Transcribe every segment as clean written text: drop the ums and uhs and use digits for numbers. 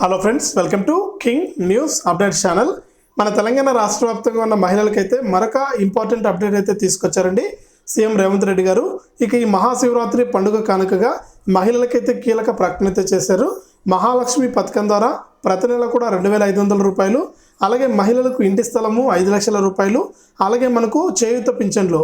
Hello friends, welcome to king news update channel. మన తెలంగాణ రాష్ట్ర వ్యాప్తంగా ఉన్న మహిళలకైతే మరొక ఇంపార్టెంట్ అప్డేట్ అయితే తీసుకొచ్చారండి సీఎం రేవంత్ రెడ్డి గారు. ఇక ఈ మహాశివరాత్రి పండుగ కానుకగా మహిళలకైతే కీలక ప్రకటన అయితే చేశారు. మహాలక్ష్మి పథకం ద్వారా ప్రతి నెల కూడా 2,500 రూపాయలు, అలాగే మహిళలకు ఇంటి స్థలము 5 లక్షల రూపాయలు, అలాగే మనకు చేయూత పింఛన్లు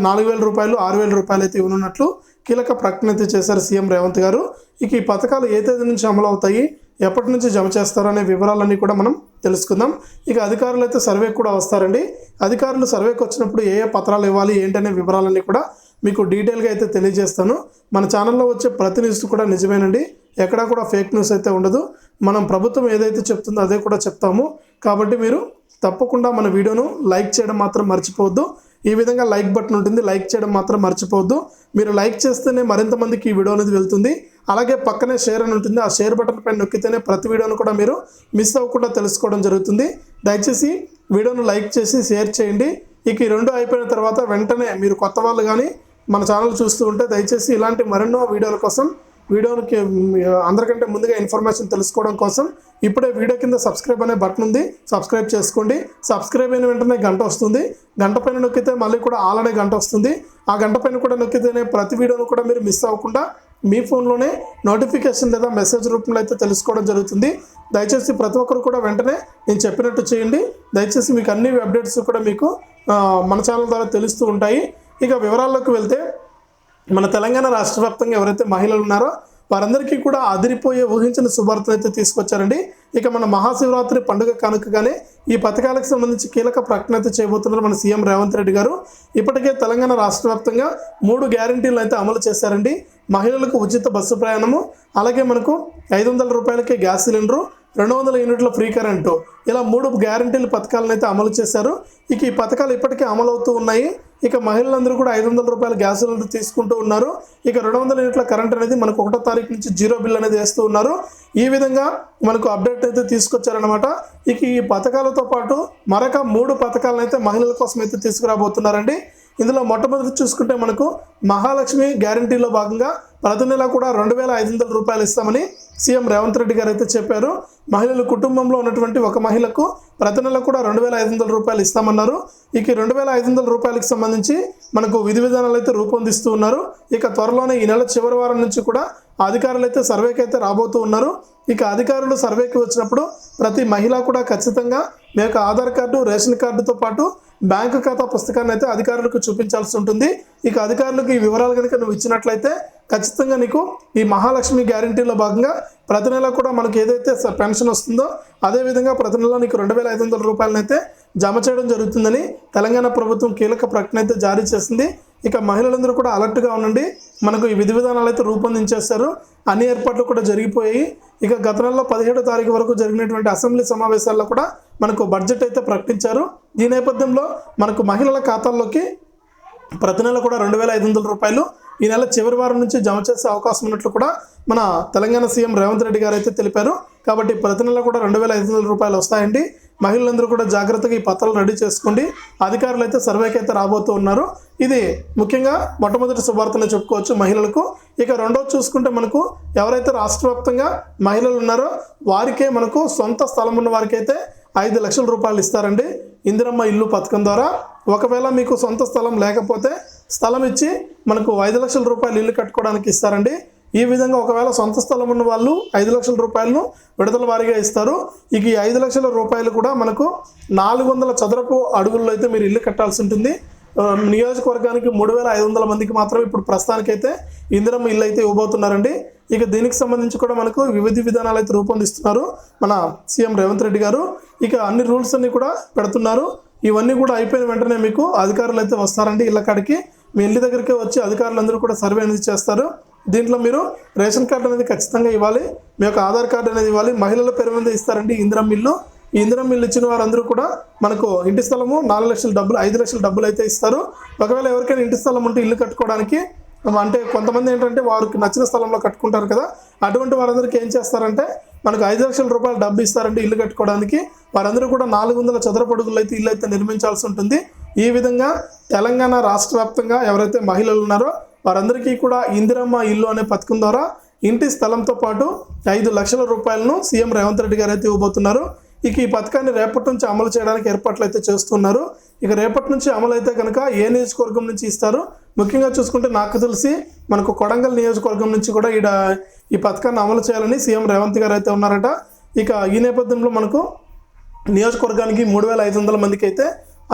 4,000 రూపాయలు, 6,000 రూపాయలు అయితే ఇవ్వనున్నట్లు కీలక ప్రకటన అయితే చేశారు సీఎం రేవంత్ గారు. ఇక ఈ పథకాలు ఏ తేదీ నుంచి అమలు అవుతాయి, ఎప్పటి నుంచి జమ చేస్తారు అనే వివరాలన్నీ కూడా మనం తెలుసుకుందాం. ఇక అధికారులు అయితే సర్వేకి కూడా వస్తారండి. అధికారులు సర్వేకి వచ్చినప్పుడు ఏ ఏ పత్రాలు ఇవ్వాలి ఏంటనే వివరాలన్నీ కూడా మీకు డీటెయిల్గా అయితే తెలియజేస్తాను. మన ఛానల్లో వచ్చే ప్రతి న్యూస్ కూడా నిజమేనండి, ఎక్కడా కూడా ఫేక్ న్యూస్ అయితే ఉండదు. మనం ప్రభుత్వం ఏదైతే చెప్తుందో అదే కూడా చెప్తాము. కాబట్టి మీరు తప్పకుండా మన వీడియోను లైక్ చేయడం మాత్రం మర్చిపోవద్దు. ఈ విధంగా లైక్ బటన్ ఉంటుంది, లైక్ చేయడం మాత్రం మర్చిపోవద్దు. మీరు లైక్ చేస్తేనే మరింత మందికి ఈ వీడియో అనేది వెళ్తుంది. అలాగే పక్కనే షేర్ అని ఉంటుంది, ఆ షేర్ బటన్ పైన నొక్కితేనే ప్రతి వీడియోను కూడా మీరు మిస్ అవ్వకుండా తెలుసుకోవడం జరుగుతుంది. దయచేసి వీడియోను లైక్ చేసి షేర్ చేయండి. ఇక ఈ రెండు అయిపోయిన తర్వాత వెంటనే మీరు కొత్త వాళ్ళు కానీ మన ఛానల్ చూస్తూ ఉంటే దయచేసి ఇలాంటి మరెన్నో వీడియోల కోసం వీడియోకి అందరికంటే ముందుగా ఇన్ఫర్మేషన్ తెలుసుకోవడం కోసం ఇప్పుడే వీడియో కింద సబ్స్క్రైబ్ అనే బటన్ ఉంది, సబ్స్క్రైబ్ చేసుకోండి. సబ్స్క్రైబ్ అయిన వెంటనే గంట వస్తుంది, గంట పైన నొక్కితే మళ్ళీ కూడా ఆల్ అనే గంట వస్తుంది. ఆ గంట పైన కూడా నొక్కితేనే ప్రతి వీడియోను కూడా మీరు మిస్ అవ్వకుండా మీ ఫోన్లోనే నోటిఫికేషన్ లేదా మెసేజ్ రూపంలో అయితే తెలుసుకోవడం జరుగుతుంది. దయచేసి ప్రతి ఒక్కరు కూడా వెంటనే నేను చెప్పినట్టు చేయండి. దయచేసి మీకు అన్ని అప్డేట్స్ కూడా మీకు మన ఛానల్ ద్వారా తెలుస్తూ ఉంటాయి. ఇక వివరాల్లోకి వెళ్తే, మన తెలంగాణ రాష్ట్ర వ్యాప్తంగా ఎవరైతే మహిళలు ఉన్నారో వారందరికీ కూడా అదిరిపోయే ఊహించిన శుభార్తను అయితే తీసుకొచ్చారండి. ఇక మన మహాశివరాత్రి పండుగ కానుకగానే ఈ పథకాలకు సంబంధించి కీలక ప్రకటన అయితే చేయబోతున్నారు మన సీఎం రేవంత్ రెడ్డి గారు. ఇప్పటికే తెలంగాణ రాష్ట్ర వ్యాప్తంగా 3 గ్యారంటీలు అయితే అమలు చేశారండి. మహిళలకు ఉచిత బస్సు ప్రయాణము, అలాగే మనకు 500 రూపాయలకే గ్యాస్ సిలిండరు, 200 యూనిట్ల ఫ్రీ కరెంటు, ఇలా 3 గ్యారంటీల పథకాలను అయితే అమలు చేశారు. ఇక ఈ పథకాలు ఇప్పటికే అమలు అవుతూ ఉన్నాయి. ఇక మహిళలందరూ కూడా 500 రూపాయల గ్యాస్ సిలిండర్ తీసుకుంటూ ఉన్నారు. ఇక 200 యూనిట్ల కరెంట్ అనేది మనకు 1వ తారీఖు నుంచి 0 బిల్ అనేది వేస్తూ ఉన్నారు. ఈ విధంగా మనకు అప్డేట్ అయితే తీసుకొచ్చారనమాట. ఇక ఈ పథకాలతో పాటు మరొక 3 పథకాలను అయితే మహిళల కోసం అయితే తీసుకురాబోతున్నారండి. ఇందులో మొట్టమొదటి చూసుకుంటే మనకు మహాలక్ష్మి గ్యారంటీలో భాగంగా ప్రతి నెల కూడా 2,500 రూపాయలు ఇస్తామని సీఎం రేవంత్ రెడ్డి గారు అయితే చెప్పారు. మహిళలు కుటుంబంలో ఉన్నటువంటి ఒక మహిళకు ప్రతి నెల కూడా 2,500 రూపాయలు ఇస్తామన్నారు. ఇక 2,500 రూపాయలకు సంబంధించి మనకు విధి విధానాలు అయితే రూపొందిస్తూ ఉన్నారు. ఇక త్వరలోనే ఈ నెల చివరి వారం నుంచి కూడా అధికారులు అయితే సర్వేకి అయితే రాబోతూ ఉన్నారు. ఇక అధికారులు సర్వేకి వచ్చినప్పుడు ప్రతి మహిళ కూడా ఖచ్చితంగా మీ యొక్క ఆధార్ కార్డు, రేషన్ కార్డుతో పాటు బ్యాంకు ఖాతా పుస్తకాన్ని అయితే అధికారులకు చూపించాల్సి ఉంటుంది. ఇక అధికారులకు ఈ వివరాలు కనుక నువ్వు ఇచ్చినట్లయితే ఖచ్చితంగా నీకు ఈ మహాలక్ష్మి గ్యారంటీలో భాగంగా ప్రతి నెల కూడా మనకు ఏదైతే పెన్షన్ వస్తుందో అదేవిధంగా ప్రతి నెల నీకు 2,500 రూపాయలను అయితే జమ చేయడం జరుగుతుందని తెలంగాణ ప్రభుత్వం కీలక ప్రకటన అయితే జారీ చేసింది. ఇక మహిళలందరూ కూడా అలర్ట్గా ఉండండి. మనకు ఈ విధి విధానాలు అయితే రూపొందించేస్తారు, అన్ని ఏర్పాట్లు కూడా జరిగిపోయాయి. ఇక గత నెలలో 17వ తారీఖు వరకు జరిగినటువంటి అసెంబ్లీ సమావేశాల్లో కూడా మనకు బడ్జెట్ అయితే ప్రకటించారు. ఈ నేపథ్యంలో మనకు మహిళల ఖాతాల్లోకి ప్రతి నెల కూడా 2,500 రూపాయలు ఈ నెల చివరి వారం నుంచి జమ చేసే అవకాశం ఉన్నట్లు కూడా మన తెలంగాణ సీఎం రేవంత్ రెడ్డి గారు అయితే తెలిపారు. కాబట్టి ప్రతి నెల కూడా 2,500 రూపాయలు వస్తాయండి. మహిళలందరూ కూడా జాగ్రత్తగా ఈ పత్రాలు రెడీ చేసుకోండి. అధికారులు అయితే సర్వేకి అయితే రాబోతూ ఉన్నారు. ఇది ముఖ్యంగా మొట్టమొదటి శుభార్తనే చెప్పుకోవచ్చు మహిళలకు. ఇక రెండోది చూసుకుంటే మనకు ఎవరైతే రాష్ట్ర వ్యాప్తంగా మహిళలు ఉన్నారో వారికే మనకు సొంత స్థలం ఉన్న వారికైతే 5 లక్షల రూపాయలు ఇస్తారండి ఇందిరమ్మ ఇల్లు పథకం ద్వారా. ఒకవేళ మీకు సొంత స్థలం లేకపోతే స్థలం ఇచ్చి మనకు 5 లక్షల రూపాయలు ఇల్లు కట్టుకోవడానికి ఇస్తారండి. ఈ విధంగా ఒకవేళ సొంత స్థలం ఉన్న వాళ్ళు 5 లక్షల రూపాయలను విడతల వారీగా ఇస్తారు. ఇక ఈ 5 లక్షల రూపాయలు కూడా మనకు 400 చదరపు అడుగుల్లో అయితే మీరు ఇల్లు కట్టాల్సి ఉంటుంది. నియోజకవర్గానికి 3,500 మందికి మాత్రం ఇప్పుడు ప్రస్తుతానికైతే ఇందిరమ్మ ఇల్లు అయితే ఇవ్వబోతున్నారండి. ఇక దీనికి సంబంధించి కూడా మనకు వివిధ విధానాలు అయితే రూపొందిస్తున్నారు మన సీఎం రేవంత్ రెడ్డి గారు. ఇక అన్ని రూల్స్ అన్ని కూడా పెడుతున్నారు. ఇవన్నీ కూడా అయిపోయిన వెంటనే మీకు అధికారులు అయితే వస్తారండి ఇళ్ళ కాడికి. మీ ఇంటి దగ్గరికే వచ్చి అధికారులందరూ కూడా సర్వే అనేది చేస్తారు. దీంట్లో మీరు రేషన్ కార్డు అనేది ఖచ్చితంగా ఇవ్వాలి, మీ యొక్క ఆధార్ కార్డు అనేది ఇవ్వాలి. మహిళల పేరు మీద ఇస్తారండి ఇందిరమ్మ ఇల్లు. ఈ ఇందిరమ్మ ఇల్లు ఇచ్చిన వారందరూ కూడా మనకు ఇంటి స్థలము 4 లక్షల డబ్బులు, 5 లక్షల డబ్బులు అయితే ఇస్తారు. ఒకవేళ ఎవరికైనా ఇంటి స్థలం ఉంటే ఇల్లు కట్టుకోవడానికి, అంటే కొంతమంది ఏంటంటే వారికి నచ్చిన స్థలంలో కట్టుకుంటారు కదా, అటువంటి వారందరికీ ఏం చేస్తారంటే మనకు 5 లక్షల రూపాయలు డబ్బు ఇస్తారండి ఇల్లు కట్టుకోవడానికి. వారందరూ కూడా 400 చదరపు అడుగులు అయితే ఇల్లు అయితే నిర్మించాల్సి ఉంటుంది. ఈ విధంగా తెలంగాణ రాష్ట్ర వ్యాప్తంగా ఎవరైతే మహిళలు ఉన్నారో వారందరికీ కూడా ఇందిరమ్మ ఇల్లు అనే పథకం ద్వారా ఇంటి స్థలంతో పాటు 5 లక్షల రూపాయలను సీఎం రేవంత్ రెడ్డి గారు అయితే ఇవ్వబోతున్నారు. ఇక ఈ పథకాన్ని రేపటి నుంచి అమలు చేయడానికి ఏర్పాట్లు అయితే చేస్తున్నారు. ఇక రేపటి నుంచి అమలు అయితే కనుక ఏ నియోజకవర్గం నుంచి ఇస్తారు, ముఖ్యంగా చూసుకుంటే నాకు తెలిసి మనకు కొడంగల్ నియోజకవర్గం నుంచి కూడా ఈ పథకాన్ని అమలు చేయాలని సీఎం రేవంత్ గారు అయితే ఉన్నారట. ఇక ఈ నేపథ్యంలో మనకు నియోజకవర్గానికి 3,500 మందికి అయితే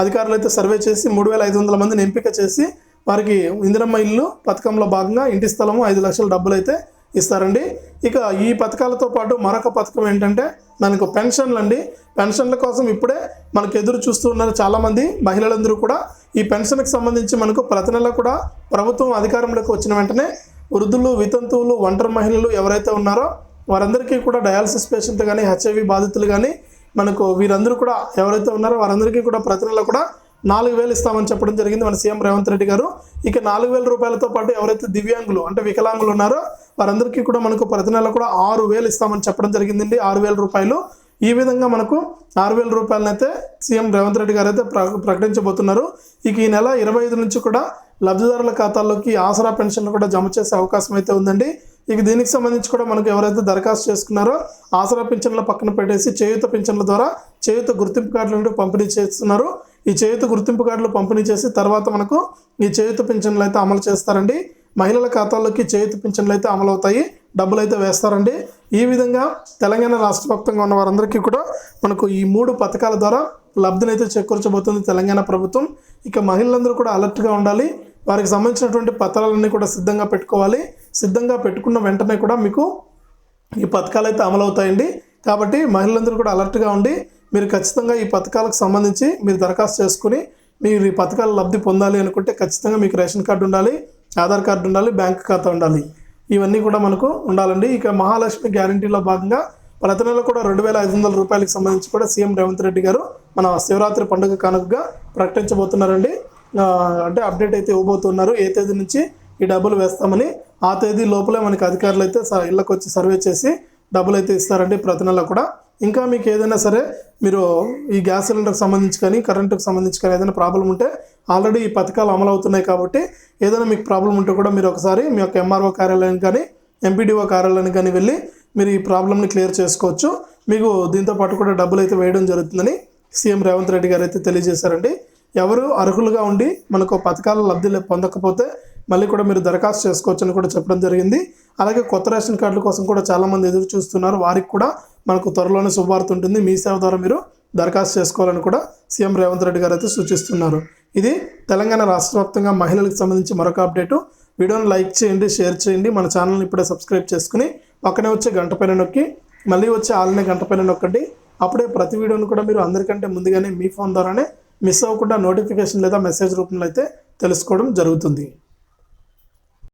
అధికారులు అయితే సర్వే చేసి 3,500 మందిని ఎంపిక చేసి వారికి ఇందిరమ్మ ఇల్లు పథకంలో భాగంగా ఇంటి స్థలము 5 లక్షల డబ్బులు అయితే ఇస్తారండి. ఇక ఈ పథకాలతో పాటు మరొక పథకం ఏంటంటే మనకు పెన్షన్లు అండి. పెన్షన్ల కోసం ఇప్పుడే మనకు ఎదురు చూస్తున్నారు చాలామంది మహిళలందరూ కూడా. ఈ పెన్షన్కి సంబంధించి మనకు ప్రతి నెల కూడా ప్రభుత్వం అధికారంలోకి వచ్చిన వెంటనే వృద్ధులు, వితంతువులు, ఒంటరి మహిళలు ఎవరైతే ఉన్నారో వారందరికీ కూడా డయాలసిస్ పేషెంట్లు కానీ, హెచ్ఐవి బాధితులు కానీ మనకు వీరందరూ కూడా ఎవరైతే ఉన్నారో వారందరికీ కూడా ప్రతి నెల కూడా 4,000 ఇస్తామని చెప్పడం జరిగింది మన సీఎం రేవంత్ రెడ్డి గారు. ఇక 4,000 రూపాయలతో పాటు ఎవరైతే దివ్యాంగులు అంటే వికలాంగులు ఉన్నారో వారందరికీ కూడా మనకు ప్రతి నెల కూడా 6,000 ఇస్తామని చెప్పడం జరిగిందండి. 6,000 రూపాయలు. ఈ విధంగా మనకు 6,000 రూపాయలనైతే సీఎం రేవంత్ రెడ్డి గారు అయితే ప్రకటించబోతున్నారు. ఇక ఈ నెల 25 నుంచి కూడా లబ్ధిదారుల ఖాతాల్లోకి ఆసరా పెన్షన్లు కూడా జమ చేసే అవకాశం అయితే ఉందండి. ఇక దీనికి సంబంధించి కూడా మనకు ఎవరైతే దరఖాస్తు చేసుకున్నారో ఆసరా పింఛన్ల పక్కన పెట్టేసి చేయూత పింఛన్ల ద్వారా చేయూత గుర్తింపు కార్డులను పంపిణీ చేస్తున్నారు. ఈ చేయూత గుర్తింపు కార్డులు పంపిణీ చేసి తర్వాత మనకు ఈ చేయూత పింఛన్లు అయితే అమలు చేస్తారండి. మహిళల ఖాతాల్లోకి చేయూత పింఛన్లు అయితే అమలవుతాయి, డబ్బులు అయితే వేస్తారండి. ఈ విధంగా తెలంగాణ రాష్ట్ర వ్యాప్తంగా ఉన్న వారందరికీ కూడా మనకు ఈ 3 పథకాల ద్వారా లబ్ధిని అయితే చేకూర్చబోతుంది తెలంగాణ ప్రభుత్వం. ఇక మహిళలందరూ కూడా అలర్ట్గా ఉండాలి. వారికి సంబంధించినటువంటి పత్రాలన్నీ కూడా సిద్ధంగా పెట్టుకోవాలి. సిద్ధంగా పెట్టుకున్న వెంటనే కూడా మీకు ఈ పథకాలు అయితే అమలవుతాయండి. కాబట్టి మహిళలందరూ కూడా అలర్ట్గా ఉండి మీరు ఖచ్చితంగా ఈ పథకాలకు సంబంధించి మీరు దరఖాస్తు చేసుకుని మీరు ఈ పథకాల లబ్ధి పొందాలి అనుకుంటే ఖచ్చితంగా మీకు రేషన్ కార్డు ఉండాలి, ఆధార్ కార్డు ఉండాలి, బ్యాంక్ ఖాతా ఉండాలి. ఇవన్నీ కూడా మనకు ఉండాలండి. ఇక మహాలక్ష్మి గ్యారంటీలో భాగంగా ప్రతి నెల కూడా 2,500 రూపాయలకు సంబంధించి కూడా సీఎం రేవంత్ రెడ్డి గారు మన శివరాత్రి పండుగ కానుకగా ప్రకటించబోతున్నారండి. అంటే అప్డేట్ అయితే ఇవ్వబోతున్నారు ఏ తేదీ నుంచి ఈ డబ్బులు వేస్తామని. ఆ తేదీ లోపలే మనకి అధికారులు అయితే ఇళ్ళకి వచ్చి సర్వే చేసి డబ్బులు అయితే ఇస్తారండి ప్రతి నెల కూడా. ఇంకా మీకు ఏదైనా సరే మీరు ఈ గ్యాస్ సిలిండర్కి సంబంధించి కానీ కరెంటుకు సంబంధించి కానీ ఏదైనా ప్రాబ్లం ఉంటే ఆల్రెడీ ఈ పథకాలు అమలు అవుతున్నాయి కాబట్టి ఏదైనా మీకు ప్రాబ్లం ఉంటే కూడా మీరు ఒకసారి మీ యొక్క ఎంఆర్ఓ కార్యాలయం కానీ ఎంపీడీఓ కార్యాలయానికి కానీ వెళ్ళి మీరు ఈ ప్రాబ్లమ్ని క్లియర్ చేసుకోవచ్చు. మీకు దీంతో పాటు కూడా డబ్బులు అయితే వేయడం జరుగుతుందని సీఎం రేవంత్ రెడ్డి గారు అయితే తెలియజేశారండి. ఎవరు అర్హులుగా ఉండి మనకు పథకాల లబ్ధి పొందకపోతే మళ్ళీ కూడా మీరు దరఖాస్తు చేసుకోవచ్చు అని కూడా చెప్పడం జరిగింది. అలాగే కొత్త రేషన్ కార్డుల కోసం కూడా చాలామంది ఎదురు చూస్తున్నారు. వారికి కూడా మనకు త్వరలోనే శుభవార్త ఉంటుంది. మీ సేవ ద్వారా మీరు దరఖాస్తు చేసుకోవాలని కూడా సీఎం రేవంత్ రెడ్డి గారు అయితే సూచిస్తున్నారు. ఇది తెలంగాణ రాష్ట్ర వ్యాప్తంగా మహిళలకు సంబంధించి మరొక అప్డేటు. వీడియోని లైక్ చేయండి, షేర్ చేయండి. మన ఛానల్ని ఇప్పుడే సబ్స్క్రైబ్ చేసుకుని పక్కనే వచ్చే గంట పైన నొక్కి మళ్ళీ వచ్చే ఆల్నే గంట పైన నొక్కండి. అప్పుడే ప్రతి వీడియోని కూడా మీరు అందరికంటే ముందుగానే మీ ఫోన్ ద్వారానే మిస్ అవ్వకుండా నోటిఫికేషన్ లేదా మెసేజ్ రూపంలో అయితే తెలుసుకోవడం జరుగుతుంది.